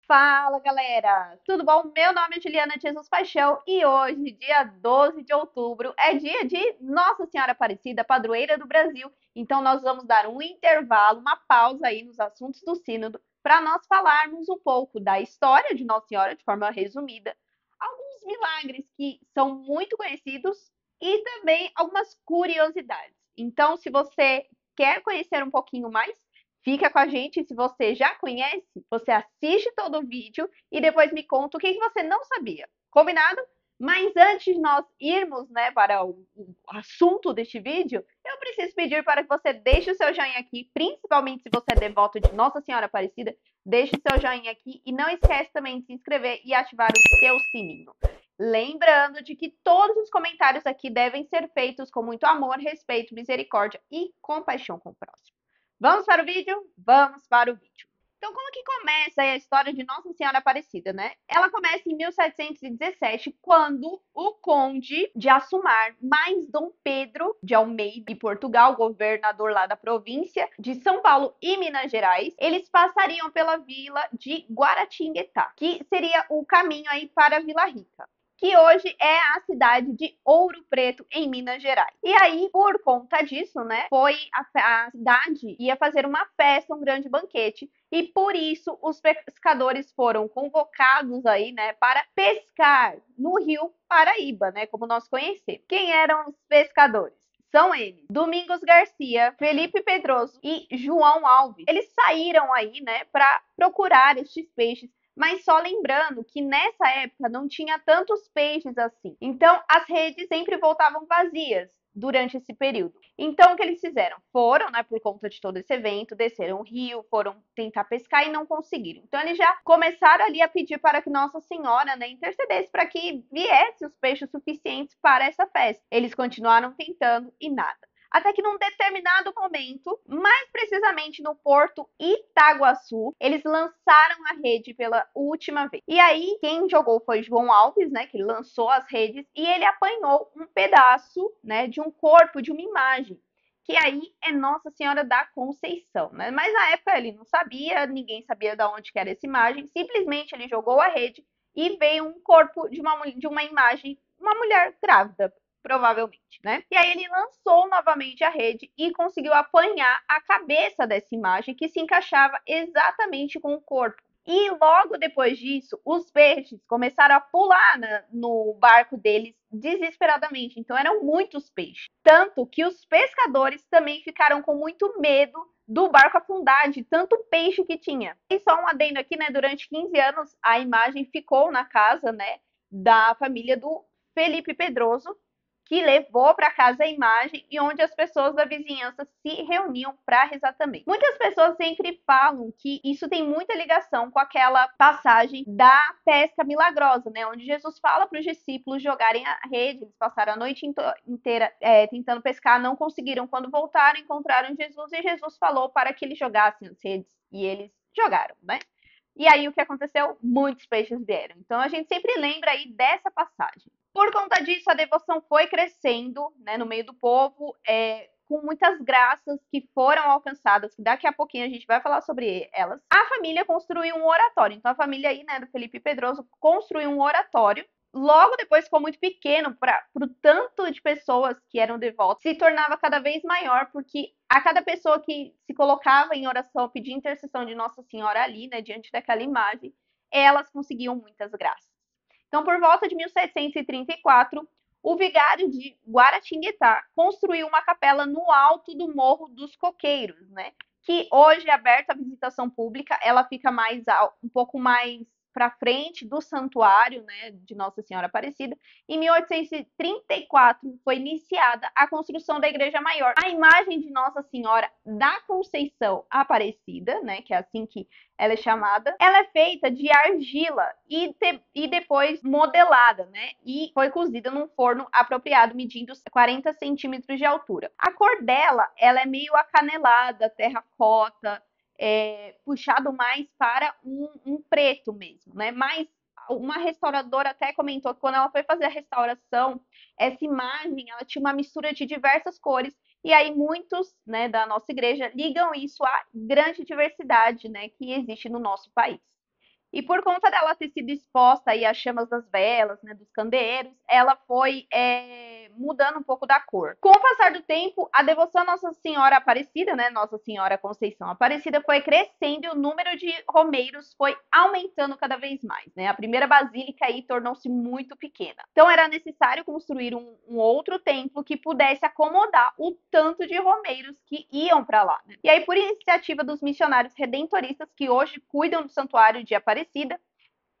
Fala, galera! Tudo bom? Meu nome é Juliana de Jesus Paixão e hoje, dia 12 de outubro, é dia de Nossa Senhora Aparecida, padroeira do Brasil. Então, nós vamos dar um intervalo, uma pausa aí nos assuntos do Sínodo para nós falarmos um pouco da história de Nossa Senhora de forma resumida, alguns milagres que são muito conhecidos e também algumas curiosidades. Então, se você quer conhecer um pouquinho mais, fica com a gente. Se você já conhece, você assiste todo o vídeo e depois me conta o que você não sabia. Combinado? Mas antes de nós irmos, né, para o assunto deste vídeo, eu preciso pedir para que você deixe o seu joinha aqui, principalmente se você é devoto de Nossa Senhora Aparecida, deixe o seu joinha aqui e não esquece também de se inscrever e ativar o seu sininho. Lembrando de que todos os comentários aqui devem ser feitos com muito amor, respeito, misericórdia e compaixão com o próximo. Vamos para o vídeo? Vamos para o vídeo. Então, como que começa a história de Nossa Senhora Aparecida, né? Ela começa em 1717, quando o conde de Assumar, mais Dom Pedro de Almeida, de Portugal, governador lá da província de São Paulo e Minas Gerais, eles passariam pela vila de Guaratinguetá, que seria o caminho aí para Vila Rica, que hoje é a cidade de Ouro Preto, em Minas Gerais. E aí, por conta disso, né, a cidade ia fazer uma festa, um grande banquete, e por isso os pescadores foram convocados aí, né, para pescar no Rio Paraíba, né, como nós conhecemos. Quem eram os pescadores? São eles, Domingos Garcia, Felipe Pedroso e João Alves. Eles saíram aí, né, para procurar estes peixes, mas só lembrando que nessa época não tinha tantos peixes assim. Então as redes sempre voltavam vazias durante esse período. Então o que eles fizeram? Foram, né, por conta de todo esse evento, desceram o rio, foram tentar pescar e não conseguiram. Então eles já começaram ali a pedir para que Nossa Senhora, né, intercedesse para que viesse os peixes suficientes para essa festa. Eles continuaram tentando e nada. Até que num determinado momento, mais precisamente no porto Itaguaçu, eles lançaram a rede pela última vez. E aí, quem jogou foi João Alves, né, que lançou as redes, e ele apanhou um pedaço, né, de um corpo, de uma imagem, que aí é Nossa Senhora da Conceição, né? Mas na época ele não sabia, ninguém sabia de onde que era essa imagem, simplesmente ele jogou a rede e veio um corpo de uma imagem, uma mulher grávida, provavelmente, né? E aí ele lançou novamente a rede e conseguiu apanhar a cabeça dessa imagem que se encaixava exatamente com o corpo. E logo depois disso, os peixes começaram a pular no barco deles desesperadamente. Então eram muitos peixes. Tanto que os pescadores também ficaram com muito medo do barco afundar, de tanto peixe que tinha. E só um adendo aqui, né? Durante 15 anos, a imagem ficou na casa, né, da família do Felipe Pedroso, que levou para casa a imagem e onde as pessoas da vizinhança se reuniam para rezar também. Muitas pessoas sempre falam que isso tem muita ligação com aquela passagem da pesca milagrosa, né? Onde Jesus fala para os discípulos jogarem a rede, eles passaram a noite inteira tentando pescar, não conseguiram. Quando voltaram, encontraram Jesus e Jesus falou para que eles jogassem as redes e eles jogaram, né? E aí o que aconteceu? Muitos peixes vieram. Então a gente sempre lembra aí dessa passagem. Por conta disso, a devoção foi crescendo, né, no meio do povo, com muitas graças que foram alcançadas, que daqui a pouquinho a gente vai falar sobre elas. A família construiu um oratório. Então a família aí, né, do Felipe Pedroso construiu um oratório. Logo depois ficou muito pequeno para o tanto de pessoas que eram devotas, se tornava cada vez maior, porque a cada pessoa que se colocava em oração, pedia intercessão de Nossa Senhora ali, né, diante daquela imagem, elas conseguiam muitas graças. Então, por volta de 1734, o vigário de Guaratinguetá construiu uma capela no alto do Morro dos Coqueiros, né? Que hoje é aberta à visitação pública. Ela fica um pouco mais para frente do santuário, né, de Nossa Senhora Aparecida. Em 1834 foi iniciada a construção da Igreja Maior. A imagem de Nossa Senhora da Conceição Aparecida, né, que é assim que ela é chamada, ela é feita de argila e depois modelada, né? E foi cozida num forno apropriado, medindo 40 centímetros de altura. A cor dela, ela é meio acanelada, terracota, puxado mais para um preto mesmo, né? Mas uma restauradora até comentou que quando ela foi fazer a restauração, essa imagem ela tinha uma mistura de diversas cores, e aí muitos, né, da nossa igreja ligam isso à grande diversidade, né, que existe no nosso país. E por conta dela ter sido exposta aí às chamas das velas, né, dos candeeiros, ela foi mudando um pouco da cor. Com o passar do tempo, a devoção à Nossa Senhora Aparecida, né, Nossa Senhora Conceição Aparecida, foi crescendo e o número de romeiros foi aumentando cada vez mais, né? A primeira basílica aí tornou-se muito pequena. Então era necessário construir um outro templo que pudesse acomodar o tanto de romeiros que iam para lá, né? E aí, por iniciativa dos missionários redentoristas que hoje cuidam do Santuário de Aparecida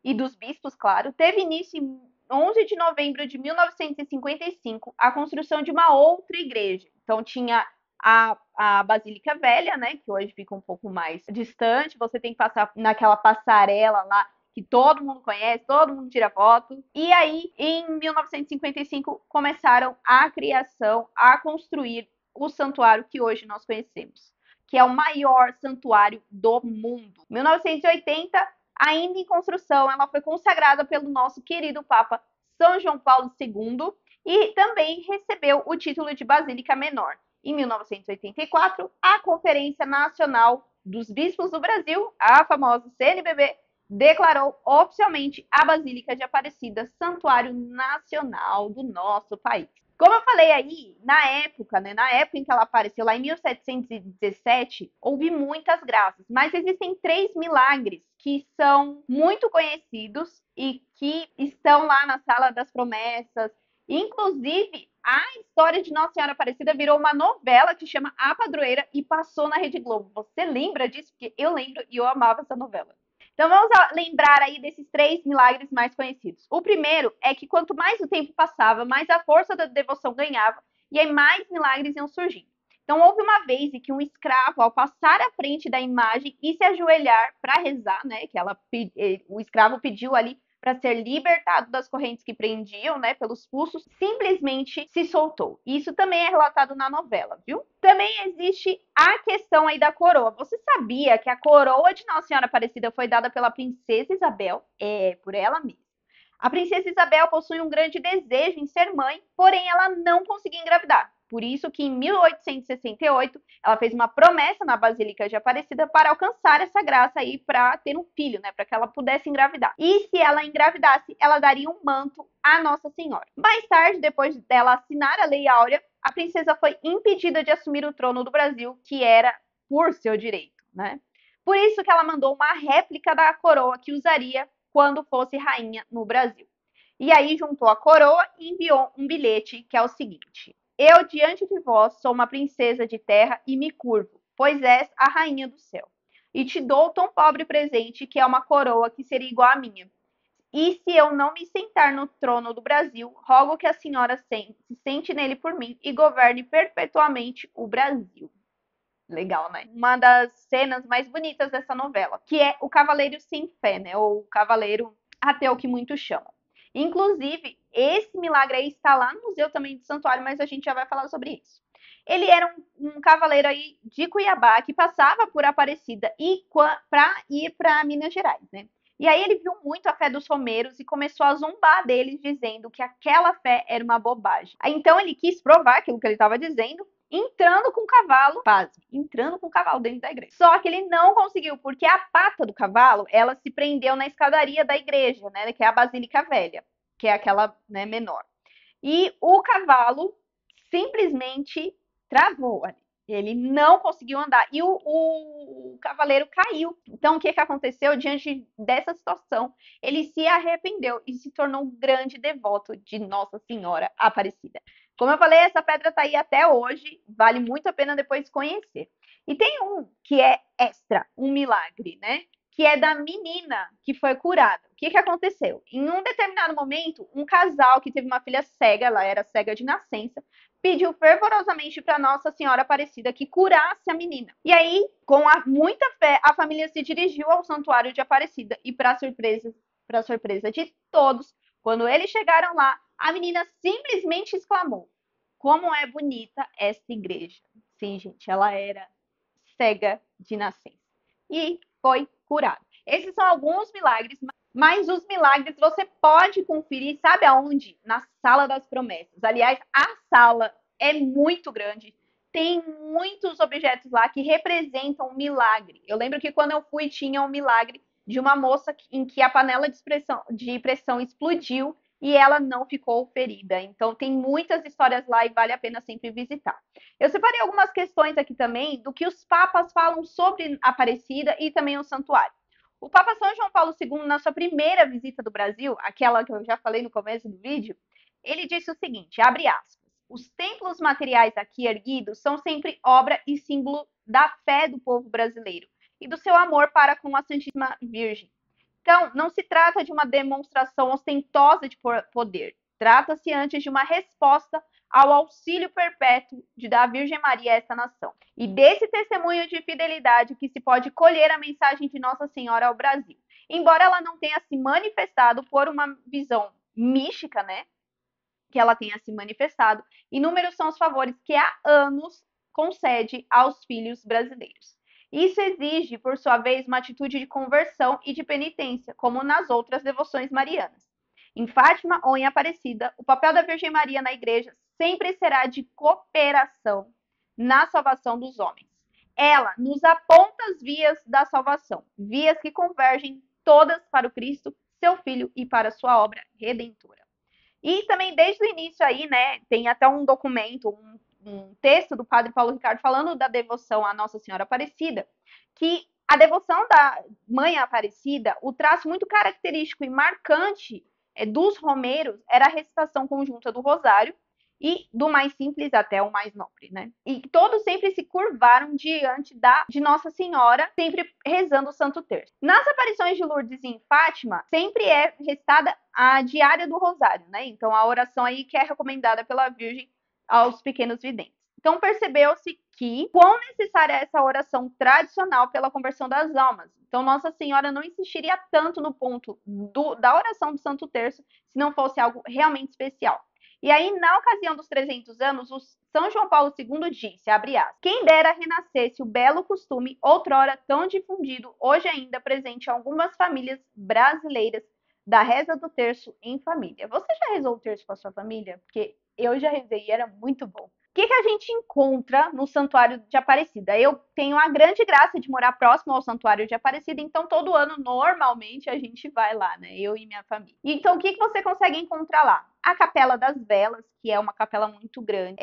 e dos bispos, claro, teve início em 11 de novembro de 1955 a construção de uma outra igreja. Então tinha a Basílica Velha, né, que hoje fica um pouco mais distante, você tem que passar naquela passarela lá que todo mundo conhece, todo mundo tira foto. E aí, em 1955, começaram a criação, a construir o santuário que hoje nós conhecemos, que é o maior santuário do mundo. Em 1980, ainda em construção, ela foi consagrada pelo nosso querido Papa São João Paulo II e também recebeu o título de Basílica Menor. Em 1984, a Conferência Nacional dos Bispos do Brasil, a famosa CNBB, declarou oficialmente a Basílica de Aparecida Santuário Nacional do nosso país. Como eu falei aí, na época em que ela apareceu, lá em 1717, houve muitas graças, mas existem 3 milagres que são muito conhecidos e que estão lá na Sala das Promessas. Inclusive, a história de Nossa Senhora Aparecida virou uma novela que chama A Padroeira e passou na Rede Globo. Você lembra disso? Porque eu lembro e eu amava essa novela. Então vamos lembrar aí desses 3 milagres mais conhecidos. O primeiro é que quanto mais o tempo passava, mais a força da devoção ganhava e aí mais milagres iam surgindo. Então houve uma vez em que um escravo, ao passar à frente da imagem e se ajoelhar para rezar, né, que o escravo pediu ali para ser libertado das correntes que prendiam, né, pelos pulsos, simplesmente se soltou. Isso também é relatado na novela, viu? Também existe a questão aí da coroa. Você sabia que a coroa de Nossa Senhora Aparecida foi dada pela princesa Isabel? É, por ela mesma. A princesa Isabel possui um grande desejo em ser mãe, porém ela não conseguia engravidar. Por isso que em 1868 ela fez uma promessa na Basílica de Aparecida para alcançar essa graça aí para ter um filho, né, para que ela pudesse engravidar. E se ela engravidasse, ela daria um manto à Nossa Senhora. Mais tarde, depois dela assinar a Lei Áurea, a princesa foi impedida de assumir o trono do Brasil, que era por seu direito, né? Por isso que ela mandou uma réplica da coroa que usaria quando fosse rainha no Brasil. E aí juntou a coroa e enviou um bilhete que é o seguinte: eu diante de vós sou uma princesa de terra e me curvo, pois és a rainha do céu. E te dou tão pobre presente que é uma coroa que seria igual à minha. E se eu não me sentar no trono do Brasil, rogo que a senhora se sente nele por mim e governe perpetuamente o Brasil. Legal, né? Uma das cenas mais bonitas dessa novela, que é o Cavaleiro Sem Fé, né? Ou o Cavaleiro Ateu, que muitos chamam. Inclusive, esse milagre aí está lá no Museu também do Santuário, mas a gente já vai falar sobre isso. Ele era um cavaleiro aí de Cuiabá que passava por Aparecida e para ir para Minas Gerais, né? E aí ele viu muito a fé dos romeiros e começou a zombar deles, dizendo que aquela fé era uma bobagem. Então ele quis provar aquilo que ele estava dizendo, entrando com o cavalo, entrando com o cavalo dentro da igreja. Só que ele não conseguiu, porque a pata do cavalo, ela se prendeu na escadaria da igreja, né, que é a Basílica Velha, que é aquela, né, menor. E o cavalo simplesmente travou ali. Ele não conseguiu andar e o cavaleiro caiu. Então, o que aconteceu diante dessa situação? Ele se arrependeu e se tornou um grande devoto de Nossa Senhora Aparecida. Como eu falei, essa pedra está aí até hoje, vale muito a pena depois conhecer. E tem um que é extra, um milagre, né? Que é da menina que foi curada. O que aconteceu? Em um determinado momento, um casal que teve uma filha cega, ela era cega de nascença, pediu fervorosamente para Nossa Senhora Aparecida que curasse a menina. E aí, com muita fé, a família se dirigiu ao santuário de Aparecida e, para surpresa de todos, quando eles chegaram lá, a menina simplesmente exclamou: como é bonita essa igreja. Sim, gente, ela era cega de nascença. E foi curada. Esses são alguns milagres, mas os milagres você pode conferir, sabe aonde? Na Sala das Promessas. Aliás, a sala é muito grande. Tem muitos objetos lá que representam um milagre. Eu lembro que quando eu fui tinha um milagre de uma moça em que a panela de pressão explodiu e ela não ficou ferida. Então, tem muitas histórias lá e vale a pena sempre visitar. Eu separei algumas questões aqui também do que os papas falam sobre Aparecida e também o santuário. O Papa São João Paulo II, na sua primeira visita do Brasil, aquela que eu já falei no começo do vídeo, ele disse o seguinte, abre aspas, os templos materiais aqui erguidos são sempre obra e símbolo da fé do povo brasileiro e do seu amor para com a Santíssima Virgem. Então, não se trata de uma demonstração ostentosa de poder. Trata-se antes de uma resposta ao auxílio perpétuo da Virgem Maria a esta nação. E desse testemunho de fidelidade que se pode colher a mensagem de Nossa Senhora ao Brasil. Embora ela não tenha se manifestado por uma visão mística, né? Que ela tenha se manifestado, inúmeros são os favores que há anos concede aos filhos brasileiros. Isso exige, por sua vez, uma atitude de conversão e de penitência, como nas outras devoções marianas. Em Fátima ou em Aparecida, o papel da Virgem Maria na igreja sempre será de cooperação na salvação dos homens. Ela nos aponta as vias da salvação, vias que convergem todas para o Cristo, seu Filho, e para a sua obra redentora. E também, desde o início aí, né, tem até um documento, um texto do padre Paulo Ricardo falando da devoção à Nossa Senhora Aparecida, que a devoção da Mãe Aparecida, o traço muito característico e marcante dos romeiros era a recitação conjunta do rosário e do mais simples até o mais nobre, né? E todos sempre se curvaram diante de Nossa Senhora, sempre rezando o Santo Terço. Nas aparições de Lourdes e em Fátima, sempre é recitada a diária do rosário, né? Então, a oração aí que é recomendada pela Virgem aos pequenos videntes. Então, percebeu-se que quão necessária é essa oração tradicional pela conversão das almas. Então, Nossa Senhora não insistiria tanto no ponto da oração do Santo Terço se não fosse algo realmente especial. E aí, na ocasião dos 300 anos, o São João Paulo II disse, abre aspas, quem dera renascesse o belo costume, outrora tão difundido, hoje ainda presente em algumas famílias brasileiras, da reza do terço em família. Você já rezou o terço com a sua família? Porque eu já rezei e era muito bom. O que a gente encontra no Santuário de Aparecida? Eu tenho a grande graça de morar próximo ao Santuário de Aparecida, então todo ano, normalmente, a gente vai lá, né? Eu e minha família. Então, o que você consegue encontrar lá? A Capela das Velas, que é uma capela muito grande.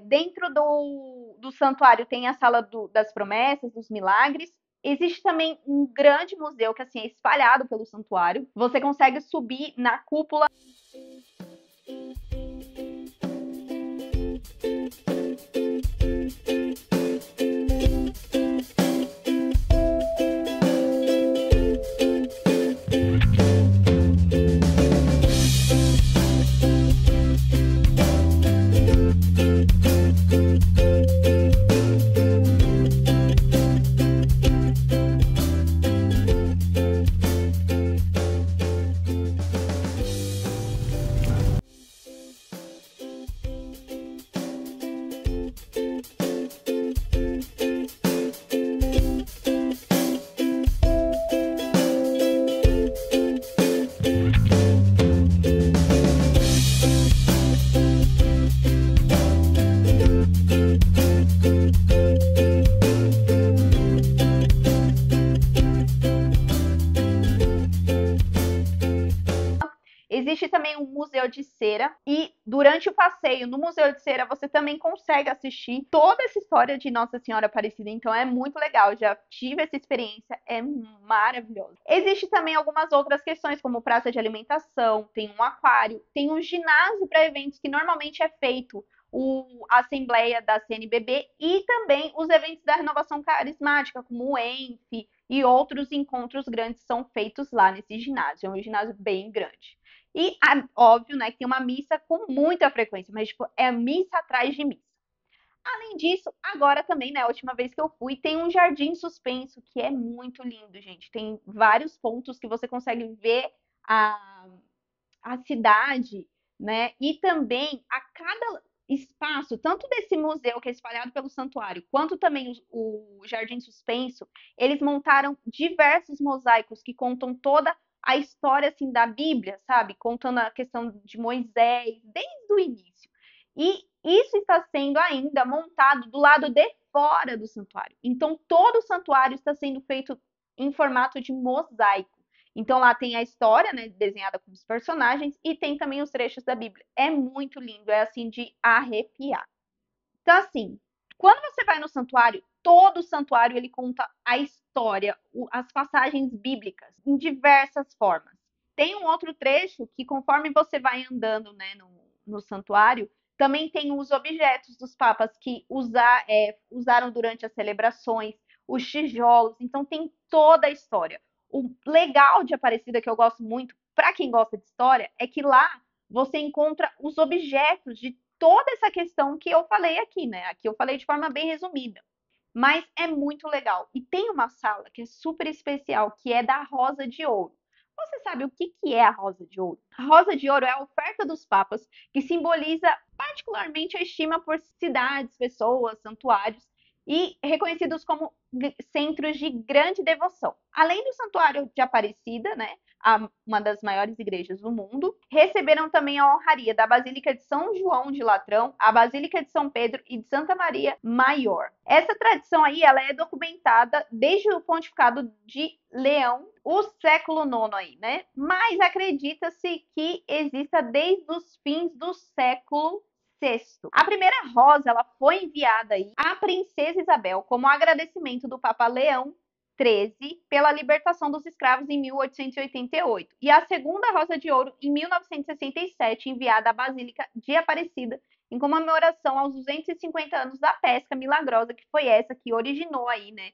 Dentro do santuário tem a Sala das Promessas, dos Milagres. Existe também um grande museu que assim, é espalhado pelo santuário. Você consegue subir na cúpula. Existe também um museu de cera e durante o passeio no museu de cera você também consegue assistir toda essa história de Nossa Senhora Aparecida, então é muito legal, já tive essa experiência, é maravilhoso. Existe também algumas outras questões como praça de alimentação, tem um aquário, tem um ginásio para eventos que normalmente é feito a Assembleia da CNBB e também os eventos da renovação carismática, como o ENF e outros encontros grandes são feitos lá nesse ginásio, é um ginásio bem grande. E, óbvio, né, que tem uma missa com muita frequência, mas, tipo, é missa atrás de missa. Além disso, agora também, né, a última vez que eu fui, tem um jardim suspenso, que é muito lindo, gente. Tem vários pontos que você consegue ver a cidade, né, e também a cada espaço, tanto desse museu que é espalhado pelo santuário, quanto também o jardim suspenso, eles montaram diversos mosaicos que contam toda a história assim da Bíblia, sabe? Contando a questão de Moisés desde o início. E isso está sendo ainda montado do lado de fora do santuário. Então todo o santuário está sendo feito em formato de mosaico. Então lá tem a história, né, desenhada com os personagens e tem também os trechos da Bíblia. É muito lindo, é assim de arrepiar. Então assim, quando você vai no santuário, todo o santuário ele conta a história, as passagens bíblicas em diversas formas. Tem um outro trecho que conforme você vai andando, né, no santuário, também tem os objetos dos papas que usaram durante as celebrações, os tijolos, então tem toda a história. O legal de Aparecida, que eu gosto muito, para quem gosta de história, é que lá você encontra os objetos de toda essa questão que eu falei aqui, né? Aqui eu falei de forma bem resumida. Mas é muito legal. E tem uma sala que é super especial, que é da Rosa de Ouro. Você sabe o que é a Rosa de Ouro? A Rosa de Ouro é a oferta dos papas, que simboliza particularmente a estima por cidades, pessoas, santuários, e reconhecidos como centros de grande devoção. Além do Santuário de Aparecida, né, uma das maiores igrejas do mundo, receberam também a honraria da Basílica de São João de Latrão, a Basílica de São Pedro e de Santa Maria Maior. Essa tradição aí, ela é documentada desde o pontificado de Leão, o século IX aí, né? Mas acredita-se que exista desde os fins do século VI. A primeira rosa ela foi enviada aí à princesa Isabel como agradecimento do Papa Leão XIII pela libertação dos escravos em 1888 e a segunda rosa de ouro em 1967 enviada à Basílica de Aparecida em comemoração aos 250 anos da pesca milagrosa, que foi essa que originou aí, né,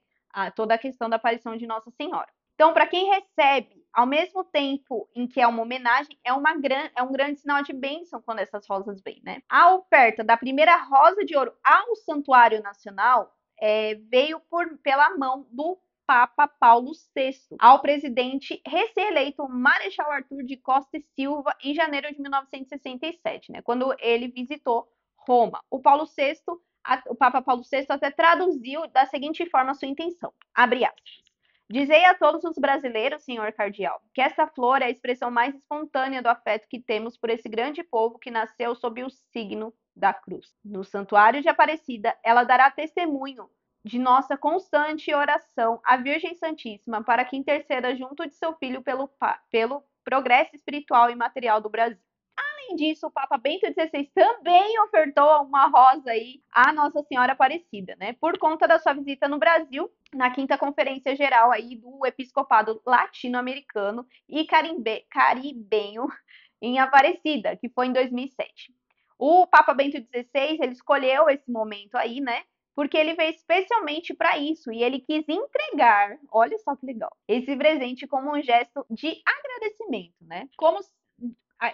toda a questão da aparição de Nossa Senhora. Então, para quem recebe, ao mesmo tempo em que é uma homenagem, é um grande sinal de bênção quando essas rosas vêm, né? A oferta da primeira rosa de ouro ao Santuário Nacional veio pela mão do Papa Paulo VI, ao presidente recém-eleito Marechal Arthur de Costa e Silva em janeiro de 1967, né, quando ele visitou Roma. O Papa Paulo VI até traduziu da seguinte forma a sua intenção, abre aspas. Dizei a todos os brasileiros, senhor cardeal, que esta flor é a expressão mais espontânea do afeto que temos por esse grande povo que nasceu sob o signo da cruz. No Santuário de Aparecida, ela dará testemunho de nossa constante oração à Virgem Santíssima para que interceda junto de seu filho pelo progresso espiritual e material do Brasil. Além disso, o Papa Bento XVI também ofertou uma rosa aí à Nossa Senhora Aparecida, né? Por conta da sua visita no Brasil, na quinta conferência geral aí do Episcopado Latino-Americano e Caribenho em Aparecida, que foi em 2007. O Papa Bento XVI, ele escolheu esse momento aí, né? Porque ele veio especialmente para isso e ele quis entregar, olha só que legal, esse presente como um gesto de agradecimento, né? Como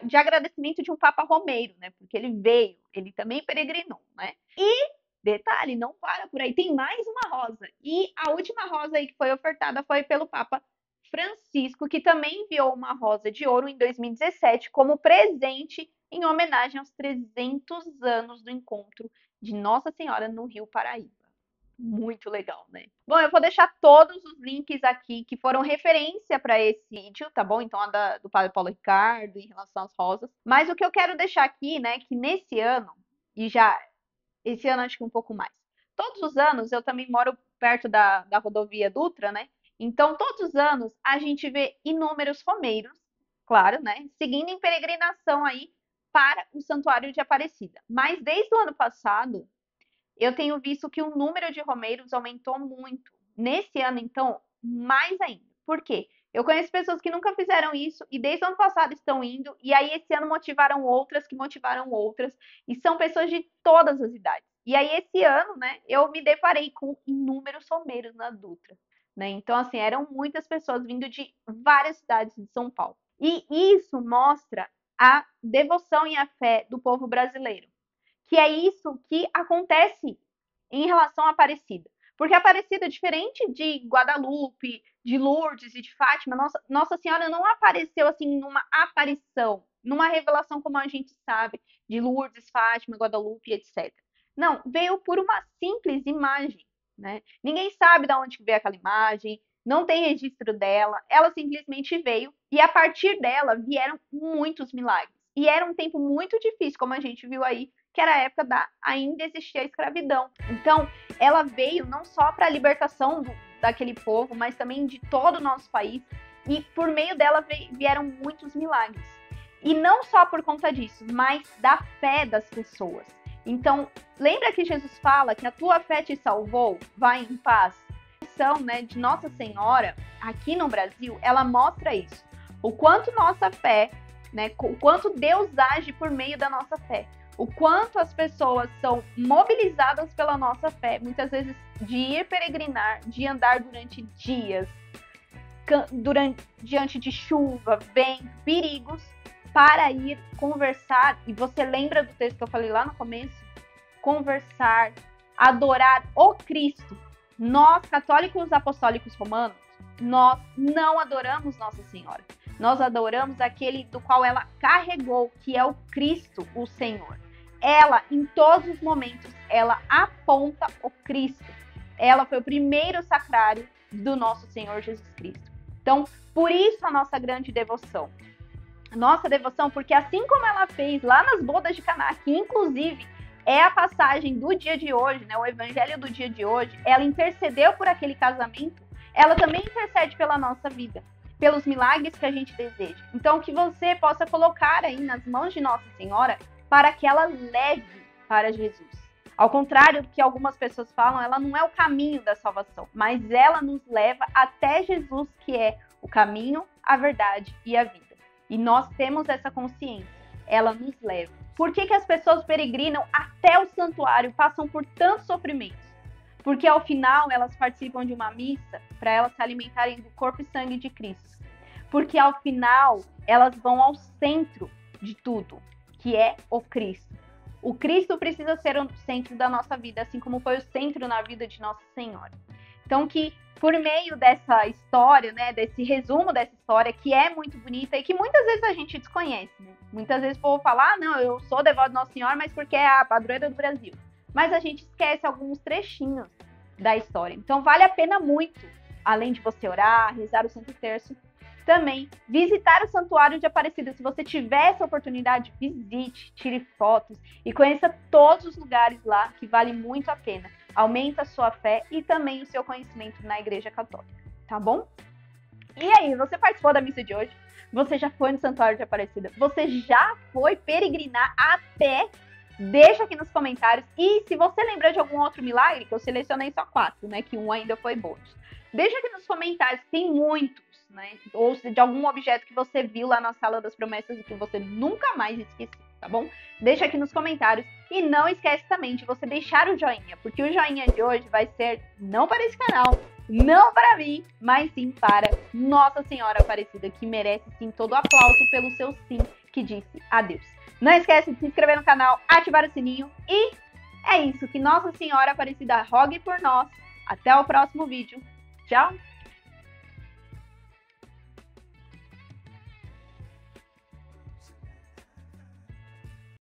de agradecimento de um Papa Romeiro, né? Porque ele veio, ele também peregrinou, né? E detalhe, não para por aí, tem mais uma rosa. E a última rosa aí que foi ofertada foi pelo Papa Francisco, que também enviou uma rosa de ouro em 2017 como presente em homenagem aos 300 anos do encontro de Nossa Senhora no Rio Paraíba. Muito legal, né? Bom, eu vou deixar todos os links aqui que foram referência para esse vídeo, tá bom? Então, a do Padre Paulo Ricardo em relação às rosas. Mas o que eu quero deixar aqui, né, que nesse ano, e já esse ano acho que um pouco mais, todos os anos eu também moro perto da rodovia Dutra, né? Então, todos os anos a gente vê inúmeros romeiros, claro, né? Seguindo em peregrinação aí para o Santuário de Aparecida. Mas desde o ano passado, eu tenho visto que o número de romeiros aumentou muito. Nesse ano, então, mais ainda. Por quê? Eu conheço pessoas que nunca fizeram isso e desde o ano passado estão indo, e aí esse ano motivaram outras que motivaram outras, e são pessoas de todas as idades. E aí esse ano, né, eu me deparei com inúmeros romeiros na Dutra, né? Então, assim, eram muitas pessoas vindo de várias cidades de São Paulo. E isso mostra a devoção e a fé do povo brasileiro, que é isso que acontece em relação à Aparecida. Porque a Aparecida, diferente de Guadalupe, de Lourdes e de Fátima, Nossa Senhora não apareceu assim numa aparição, numa revelação como a gente sabe, de Lourdes, Fátima, Guadalupe, etc. Não, veio por uma simples imagem, né? Ninguém sabe de onde veio aquela imagem, não tem registro dela, ela simplesmente veio e a partir dela vieram muitos milagres. E era um tempo muito difícil, como a gente viu aí, que era a época ainda existia a escravidão. Então, ela veio não só para a libertação daquele povo, mas também de todo o nosso país. E por meio dela vieram muitos milagres. E não só por conta disso, mas da fé das pessoas. Então, lembra que Jesus fala que a tua fé te salvou? Vai em paz. A missão, né, de Nossa Senhora, aqui no Brasil, ela mostra isso. O quanto nossa fé, né, o quanto Deus age por meio da nossa fé. O quanto as pessoas são mobilizadas pela nossa fé, muitas vezes de ir peregrinar, de andar durante dias, diante de chuva, vento, perigos, para ir conversar. E você lembra do texto que eu falei lá no começo? Conversar, adorar o Cristo. Nós, católicos apostólicos romanos, nós não adoramos Nossa Senhora. Nós adoramos aquele do qual ela carregou, que é o Cristo, o Senhor. Ela, em todos os momentos, ela aponta o Cristo. Ela foi o primeiro sacrário do nosso Senhor Jesus Cristo. Então, por isso a nossa grande devoção. Nossa devoção, porque assim como ela fez lá nas bodas de Caná, que inclusive é a passagem do dia de hoje, né, o evangelho do dia de hoje, ela intercedeu por aquele casamento, ela também intercede pela nossa vida, pelos milagres que a gente deseja. Então, que você possa colocar aí nas mãos de Nossa Senhora para que ela leve para Jesus. Ao contrário do que algumas pessoas falam, ela não é o caminho da salvação, mas ela nos leva até Jesus, que é o caminho, a verdade e a vida. E nós temos essa consciência, ela nos leva. Por que as pessoas peregrinam até o santuário, passam por tantos sofrimentos? Porque ao final elas participam de uma missa para elas se alimentarem do corpo e sangue de Cristo. Porque ao final elas vão ao centro de tudo, que é o Cristo. O Cristo precisa ser o centro da nossa vida, assim como foi o centro na vida de Nossa Senhora. Então que por meio dessa história, né, desse resumo dessa história, que é muito bonita e que muitas vezes a gente desconhece, né? Muitas vezes o povo fala, ah, não, eu sou devoto de Nossa Senhora, mas porque é a padroeira do Brasil. Mas a gente esquece alguns trechinhos da história. Então vale a pena muito, além de você orar, rezar o Santo Terço, também visitar o Santuário de Aparecida. Se você tiver essa oportunidade, visite, tire fotos e conheça todos os lugares lá, que vale muito a pena. Aumenta a sua fé e também o seu conhecimento na Igreja Católica, tá bom? E aí, você participou da missa de hoje? Você já foi no Santuário de Aparecida? Você já foi peregrinar a pé? Deixa aqui nos comentários. E se você lembrou de algum outro milagre, que eu selecionei só 4, né? Que um ainda foi bônus. Deixa aqui nos comentários, tem muitos, né? Ou de algum objeto que você viu lá na Sala das Promessas e que você nunca mais esqueceu, tá bom? Deixa aqui nos comentários. E não esquece também de você deixar o joinha, porque o joinha de hoje vai ser não para esse canal, não para mim, mas sim para Nossa Senhora Aparecida, que merece sim todo o aplauso pelo seu sim que disse adeus. Não esquece de se inscrever no canal, ativar o sininho e é isso, que Nossa Senhora Aparecida rogue por nós. Até o próximo vídeo. Tchau!